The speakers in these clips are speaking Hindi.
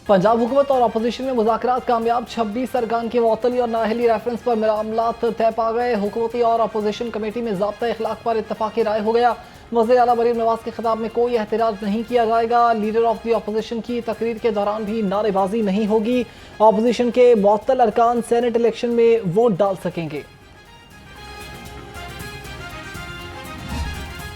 पंजाब हुकूमत और अपोजिशन में मुज़ाकरात कामयाब। 26 अरकान की मुअत्तली और नाअहली रेफरेंस पर मामलात तय पा गए। हुकूमती और अपोजिशन कमेटी में ज़ाब्ता इखलाक पर इत्तफाक़ी राय हो गया। वज़ीर आला मरीम नवाज के खिताब में कोई एहतजाज नहीं किया जाएगा। लीडर ऑफ दी अपोजिशन की तकरीर के दौरान भी नारेबाजी नहीं होगी। अपोजिशन के मुअत्तल अरकान सेनेट इलेक्शन में वोट डाल सकेंगे।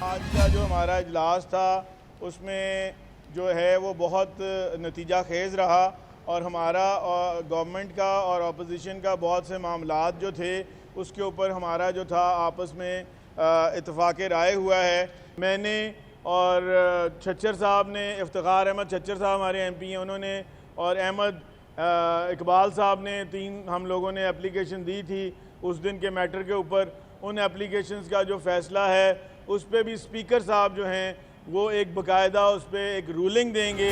आज का जो हमारा इजलास था उसमें जो है वो बहुत नतीजा खेज़ रहा और हमारा गवर्नमेंट का और अपोजिशन का बहुत से मामलात जो थे उसके ऊपर हमारा जो था आपस में इत्तफाक़ राय हुआ है। मैंने और छच्चर साहब ने, इफ्तिखार अहमद छच्चर साहब हमारे MP हैं, उन्होंने और अहमद इकबाल साहब ने, 3 हम लोगों ने एप्लीकेशन दी थी उस दिन के मैटर के ऊपर। उन एप्लीकेशंस का जो फ़ैसला है उस पर भी स्पीकर साहब जो हैं वो एक बाकायदा उस पर एक रूलिंग देंगे।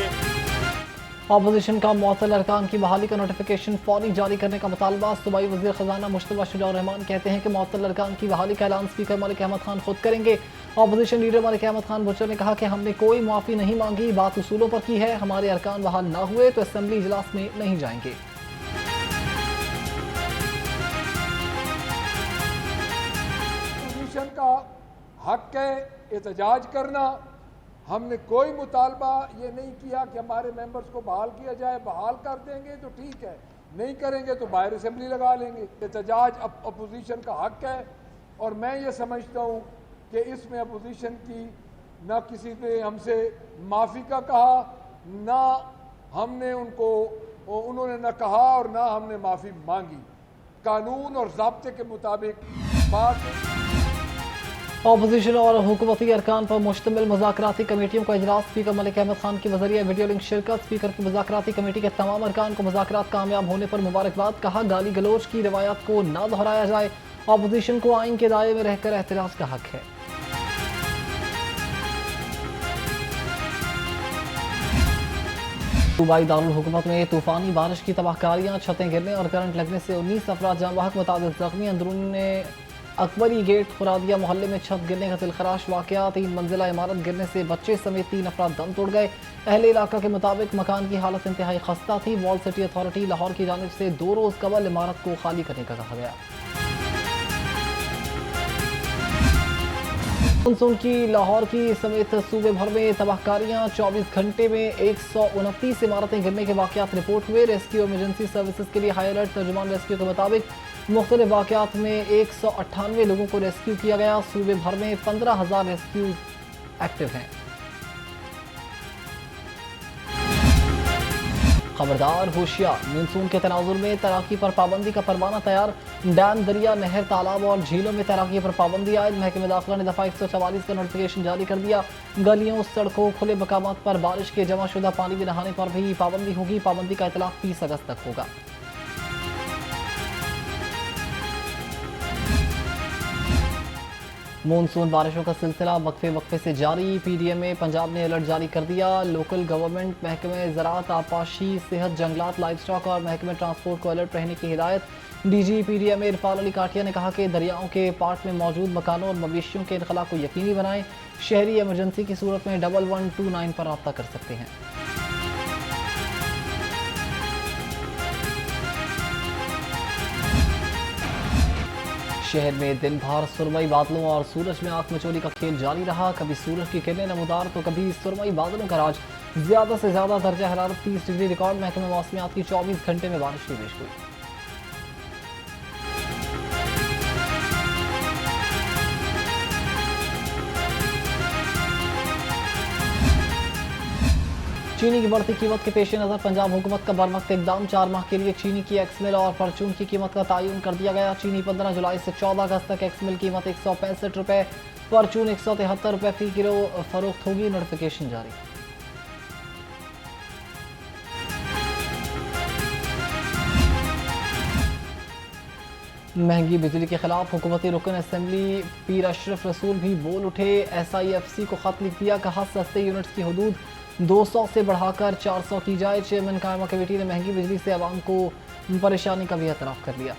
अपोजिशन का मुअत्तल अरकान की बहाली का नोटिफिकेशन फौरी जारी करने का मुतालबा। सूबाई वज़ीर ख़ज़ाना मुश्तबा शुजा रहमान कहते हैं कि मुअत्तल अरकान की बहाली का ऐलान स्पीकर मलिक अहमद खान खुद करेंगे। अपोजिशन लीडर मलिक अहमद खान बुचर ने कहा कि हमने कोई मुआफ़ी नहीं मांगी, बात उसूलों पर की है। हमारे अरकान बहाल ना हुए तो असम्बली इजलास में नहीं जाएंगे। अपोजिशन का हक है एहतजाज करना। हमने कोई मुतालबा ये नहीं किया कि हमारे मेंबर्स को बहाल किया जाए। बहाल कर देंगे तो ठीक है, नहीं करेंगे तो बाहर असेंबली लगा लेंगे। एहतजाज अपोजिशन का हक है और मैं ये समझता हूँ कि इसमें अपोजिशन की ना किसी ने हमसे माफ़ी का कहा, ना हमने उन्होंने ना कहा और ना हमने माफ़ी मांगी। कानून और ज़ाब्ते के मुताबिक बात। अपोजिशन और हुकूमती अरकान पर मुश्तमिल मुज़ाकराती कमेटियों का इजलास। स्पीकर मलिक अहमद खान की वज़रिया वीडियो लिंक शिरकत। स्पीकर की मुज़ाकराती कमेटी के तमाम अरकान को मुज़ाकरात कामयाब होने पर मुबारकबाद। कहा गाली गलोच की रवायात को ना दोहराया जाए। अपोजिशन को आइन के दायरे में रहकर एहतजाज का हक है। सूबाई दारुल हुकूमत में तूफ़ानी बारिश की तबाहकारियाँ, छतें गिरने और करंट लगने से 19 अफराद जाँ बहक, मुताबिक ज़ख्मी। अंदरून अकबरी गेट खुरादिया मोहल्ले में छत गिरने का दिलखराश वाक़या। 3 मंजिला इमारत गिरने से बच्चे समेत 3 अफराद दम तोड़ गए। अहले इलाका के मुताबिक मकान की हालत इंतहाई खस्ता थी। वॉल सिटी अथॉरिटी लाहौर की जानिब से 2 रोज़ कबल इमारत को खाली करने का कहा गया। मानसून की लाहौर की समेत सूबे भर में तबाहकारियाँ। 24 घंटे में 129 इमारतें गिरने के वाक़यात रिपोर्ट हुए। रेस्क्यू इमरजेंसी सर्विसेज के लिए हाई अलर्ट। तर्जुमान रेस्क्यू के मुताबिक मुख्तलिफ वाक़यात में 198 लोगों को रेस्क्यू किया गया। सूबे भर में 15,000 रेस्क्यू एक्टिव हैं। खबरदार होशियार, मानसून के तनाजुर में तैराकी पर पाबंदी का परवाना तैयार। डैम, दरिया, नहर, तालाब और झीलों में तैराकी पर पाबंदी आयद। महकमे दाखिला ने दफ़ा 144 का नोटिफिकेशन जारी कर दिया। गलियों, सड़कों, खुले मकामात पर बारिश के जमाशुदा पानी में नहाने पर भी पाबंदी होगी। पाबंदी का इतलाक़ 30 अगस्त तक होगा। मानसून बारिशों का सिलसिला वक्फे वक्फे से जारी। PDMA पंजाब ने अलर्ट जारी कर दिया। लोकल गवर्नमेंट, महकमे ज़राअत, आपाशी, सेहत, जंगलात, लाइफ स्टॉक और महकमे ट्रांसपोर्ट को अलर्ट रहने की हिदायत। DG PDMA इरफान अली काठिया ने कहा कि दरियाओं के पार्ट में मौजूद मकानों और मवेशियों के इनखला को यकीनी बनाएं। शहरी इमरजेंसी की सूरत में 1129 पर रब्ता कर सकते हैं। शहर में दिन भर सुरमई बादलों और सूरज में आंख मचोली का खेल जारी रहा। कभी सूरज की किरणें नमूदार तो कभी सुरमई बादलों का राज। ज्यादा से ज्यादा दर्जा हरारत 30 डिग्री रिकॉर्ड। महकमे मौसमियात की 24 घंटे में बारिश की पेशगोई। चीनी की बढ़ती कीमत के पेश नज़र पंजाब हुकूमत का बर वक्त इकदाम। 4 माह के लिए चीनी की एक्समिल और फॉर्चून की कीमत का तयन कर दिया गया। चीनी 15 जुलाई से 14 अगस्त तक एक्समिल कीमत 165 रुपये, फॉर्चून 173 रुपये फ़ी किलो फरोख्त होगी। नोटिफिकेशन जारी। महंगी बिजली के खिलाफ हुकूमती रुकन असम्बली पीर अशरफ रसूल भी बोल उठे। SIFC को खत लिख दिया, कहा सस्ते यूनिट्स की हदूद 200 से बढ़ाकर 400 की जाए। चेयरमैन कायमा कमेटी ने महंगी बिजली से आवाम को परेशानी का भी एतराफ़ कर लिया।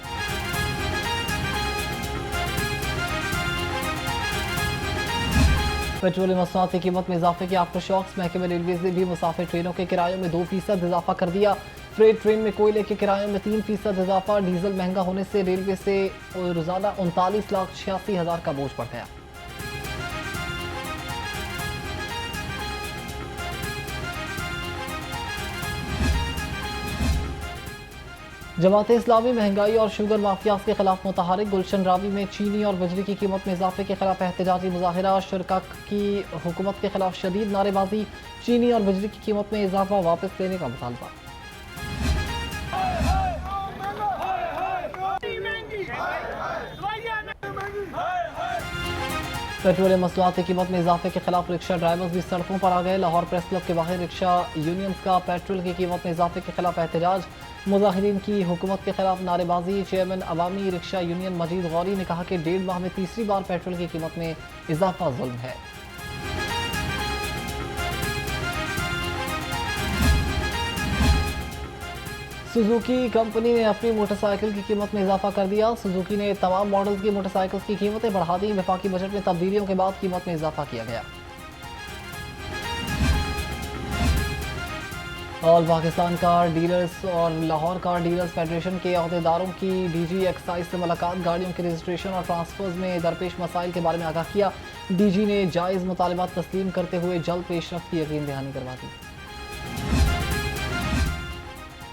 पेट्रोलियम मसनूआत की कीमत में इजाफे के आफ्टर शॉक्स। महकमे रेलवेज ने भी मुसाफिर ट्रेनों के किरायों में 2% इजाफा कर दिया। फ्रेट ट्रेन में कोयले के किरायों में 3% इजाफा। डीजल महंगा होने से रेलवे से रोजाना 39,86,000 का बोझ बढ़ गया। जमात इस्लामी महंगाई और शुगर माफियाज के खिलाफ मुतहरिक। गुलशन रावी में चीनी और बिजली की कीमत में इजाफे के खिलाफ एहतजाजी मुजाहिरा। शुरा की हुकूमत के खिलाफ शदीद नारेबाजी। चीनी और बिजली की कीमत में इजाफा वापस लेने का मुतालबा। पेट्रोलियम मसनूआत की कीमत में इजाफे के खिलाफ रिक्शा ड्राइवर्स भी सड़कों पर आ गए। लाहौर प्रेस क्लब के बाहर रिक्शा यूनियंस का पेट्रोल की कीमत में इजाफे के खिलाफ एहतजाज। मुजाहिरीन की हुकूमत के खिलाफ नारेबाजी। चेयरमैन अवामी रिक्शा यूनियन मजीद गौरी ने कहा कि 1.5 माह में तीसरी बार पेट्रोल की कीमत में इजाफा जुल्म है। सुजुकी कंपनी ने अपनी मोटरसाइकिल की कीमत में इजाफा कर दिया। सुजुकी ने तमाम मॉडल्स की मोटरसाइकिल्स की कीमतें बढ़ा दी। वफाकी बजट में तब्दीलियों के बाद कीमत में इजाफा किया गया। ऑल पाकिस्तान कार डीलर्स और लाहौर कार डीलर्स फेडरेशन के अहदेदारों की डीजी एक्साइज से मुलाकात। गाड़ियों के रजिस्ट्रेशन और ट्रांसफर्स में दरपेश मसाइल के बारे में आगाह किया। डीजी ने जायज़ मुतालबात तस्लीम करते हुए जल्द पेशरफ्त की यकीन दहानी करवा दी।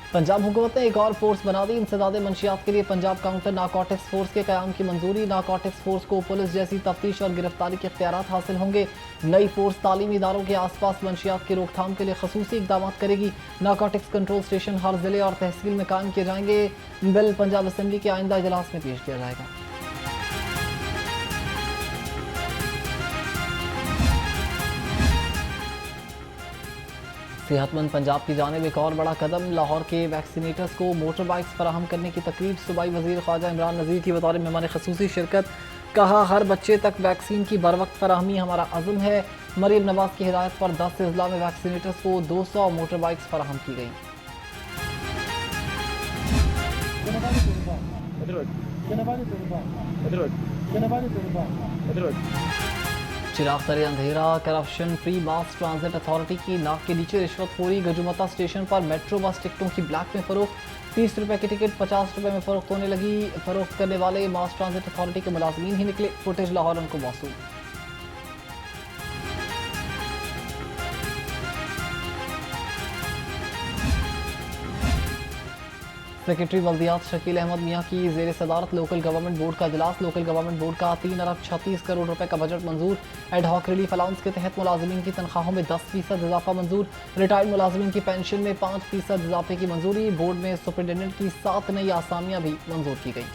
पंजाब हुकूमत ने एक और फोर्स बना दी। इंसदाद मंशियात के लिए पंजाब काउंटर नारकोटिक्स फोर्स के क़याम की मंजूरी। नारकोटिक्स फोर्स को पुलिस जैसी तफ्तीश और गिरफ्तारी के इख्तियारात हासिल होंगे। नई फोर्स तालीमी इदारों के आसपास मंशियात की रोकथाम के लिए खसूसी इक़दाम करेगी। नारकोटिक्स कंट्रोल स्टेशन हर जिले और तहसील में कायम किए जाएंगे। बिल पंजाब असम्बली के आइंदा इजलास में पेश किया जाएगा। सेहतमंद पंजाब की जानिब एक और बड़ा कदम। लाहौर के वैक्सीनेटर्स को मोटर बाइक्स फराहम करने की तकरीब। सूबाई वज़ीर ख्वाजा इमरान नज़ीर की बतौर मेहमान खसूसी शिरकत। कहा, हर बच्चे तक वैक्सीन की बर वक्त फराहमी हमारा अज़म है। मरीम नवाज की हिदायत पर 10 अजला में वैक्सीनेटर्स को 200 मोटर बाइक्स फराहम की गई। चिराग तरे अंधेरा। करप्शन फ्री मास ट्रांजिट अथॉरिटी की नाक के नीचे रिश्वतखोरी। गजुमता स्टेशन पर मेट्रो बस टिकटों की ब्लैक में फरोख्त। 30 रुपए की टिकट 50 रुपए में फरोख्त होने लगी। फरोख्त करने वाले मास ट्रांजिट अथॉरिटी के मुलाजमीन ही निकले। फुटेज लाहौर उनको मौसूल। सेक्रेटरी बल्दियात शकील अहमद मियाँ की ज़ेर सदारत लोकल गवर्नमेंट बोर्ड का इजलास। लोकल गवर्नमेंट बोर्ड का 3 अरब 36 करोड़ रुपए का बजट मंजूर। एड हॉक रिलीफ अलाउंस के तहत मुलाजमीन की तनख्वाहों में 10% इजाफा मंजूर। रिटायर्ड मुलाजमीन की पेंशन में 5% इजाफे की मंजूरी। बोर्ड में सुपरिटेंडेंट की 7 नई आसामियाँ भी मंजूर की गई।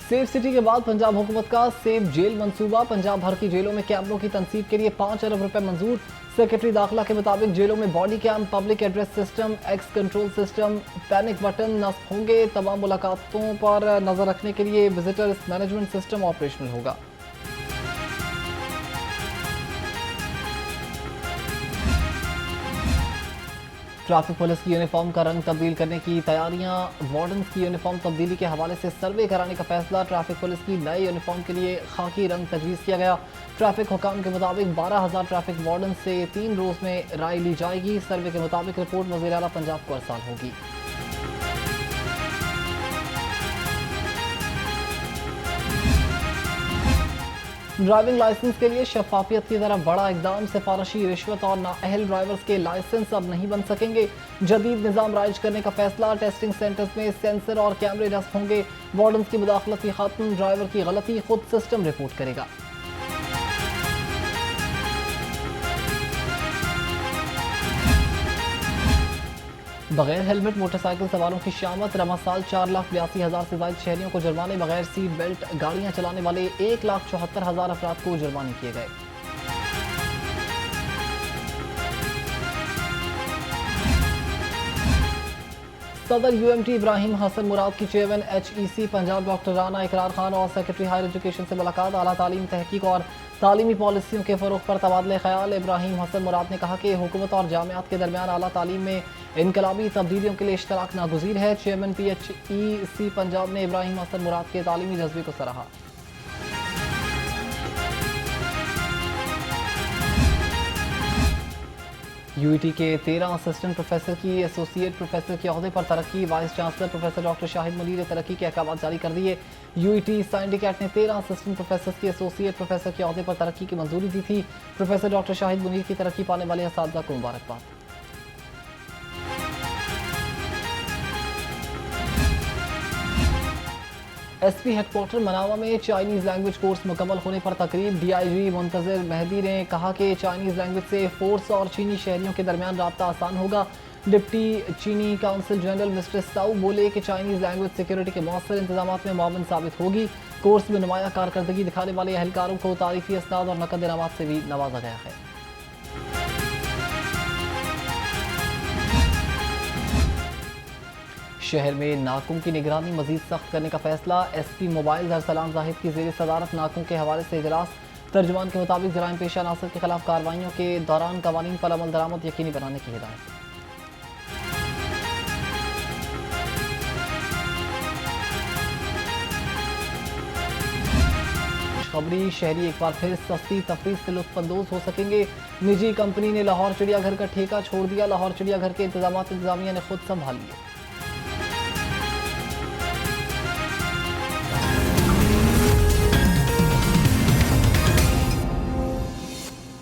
सेफ सिटी के बाद पंजाब हुकूमत का सेफ जेल मंसूबा। पंजाब भर की जेलों में कैमरों की तनसीब के लिए 5 अरब रुपए मंजूर। सेक्रेटरी दाखिला के मुताबिक जेलों में body cam, public address system, access control system, panic button नस्ब होंगे। तमाम मुलाकातों पर नजर रखने के लिए विजिटर्स मैनेजमेंट सिस्टम ऑपरेशनल होगा। ट्रैफिक पुलिस की यूनिफॉर्म का रंग तब्दील करने की तैयारियां। वार्डन्स की यूनिफॉर्म तब्दीली के हवाले से सर्वे कराने का फैसला। ट्रैफिक पुलिस की नए यूनिफॉर्म के लिए खाकी रंग तजवीज़ किया गया। ट्रैफिक हुकाम के मुताबिक 12,000 ट्रैफिक वार्डन से 3 रोज़ में राय ली जाएगी। सर्वे के मुताबिक रिपोर्ट वज़ीर आला पंजाब को अरसाल होगी। ड्राइविंग लाइसेंस के लिए शफाफियत की तरफ बड़ा इकदाम। सिफारशी रिश्वत और नाअहल ड्राइवर्स के लाइसेंस अब नहीं बन सकेंगे। जदीद निज़ाम राइज करने का फैसला। टेस्टिंग सेंटर्स में सेंसर और कैमरे नस्ब होंगे। वार्डन्स की मुदाखलत की खात्मा। ड्राइवर की गलती खुद सिस्टम रिपोर्ट करेगा। बगैर हेलमेट मोटरसाइकिल सवारों की शामत। रमा साल 4,82,000 से ज्यादा शहरियों को जुर्माने। बगैर सीट बेल्ट गाड़ियां चलाने वाले 1,74,000 अफराद को जुर्माने किए गए। सदर UMT इब्राहिम हसन मुराद की chairman HEC Punjab doctor Rana इकरार खान और सेक्रेटरी हायर एजुकेशन से मुलाकात। आला तालीम, तहकीक और तालीमी पॉलिसियों के फ़रोग़ पर तबादले ख्याल। इब्राहिम हसन मुराद ने कहा कि हुकूमत और जामियात के दरमियान आला तालीम में इनकलाबी तब्दीलियों के लिए इश्तराक नागुज़ीर है। चेयरमैन PHEC पंजाब ने इब्राहिम हसन मुराद के तालीमी जज्बे को सराहा। यूईटी के 13 असिस्टेंट प्रोफेसर की एसोसिएट प्रोफेसर के अहदे पर तरक्की। Vice chancellor professor doctor Shahid Munir ने तरक्की के अहकाम जारी कर दिए। यूईटी सिंडिकेट ने 13 असिस्टेंट प्रोफेसर की एसोसिएट प्रोफेसर के अहदे पर तरक्की की मंजूरी दी थी। प्रोफेसर डॉक्टर शाहिद मुनीर की तरक्की पाने वाले असातिज़ा को मुबारकबाद। एसपी हेडक्वार्टर मनावा में चाइनीज़ लैंग्वेज कोर्स मुकम्मल होने पर तकरीब। डीआईजी मुंतज़िर मेहदी ने कहा कि चाइनीज़ लैंग्वेज से फोर्स और चीनी शहरियों के दरमियान राब्ता आसान होगा। डिप्टी चीनी काउंसिल जनरल मिस्टर साउ बोले कि चाइनीज़ लैंग्वेज सिक्योरिटी के मौसर इंतजाम में मावन साबित होगी। कोर्स में नुमाया कारकर्दगी दिखाने वाले एहलकारों को तारीफी असनाद और नकद इनामात से भी नवाजा गया है। शहर में नाकों की निगरानी मजीद सख्त करने का फैसला। एसपी मोबाइल अरसलान जाहिद की ज़ेर सदारत नाकों के हवाले से इजलास। तर्जुमान के मुताबिक जराइम पेशा नासर के खिलाफ कार्रवाइयों के दौरान कवानीन पर अमल दरामद यकीनी बनाने की हिदायत। खबरी शहरी एक बार फिर सस्ती तफरीह से लुत्फानंदोज हो सकेंगे। निजी कंपनी ने लाहौर चिड़ियाघर का ठेका छोड़ दिया। लाहौर चिड़ियाघर के इंतजामिया ने खुद संभाल लिए।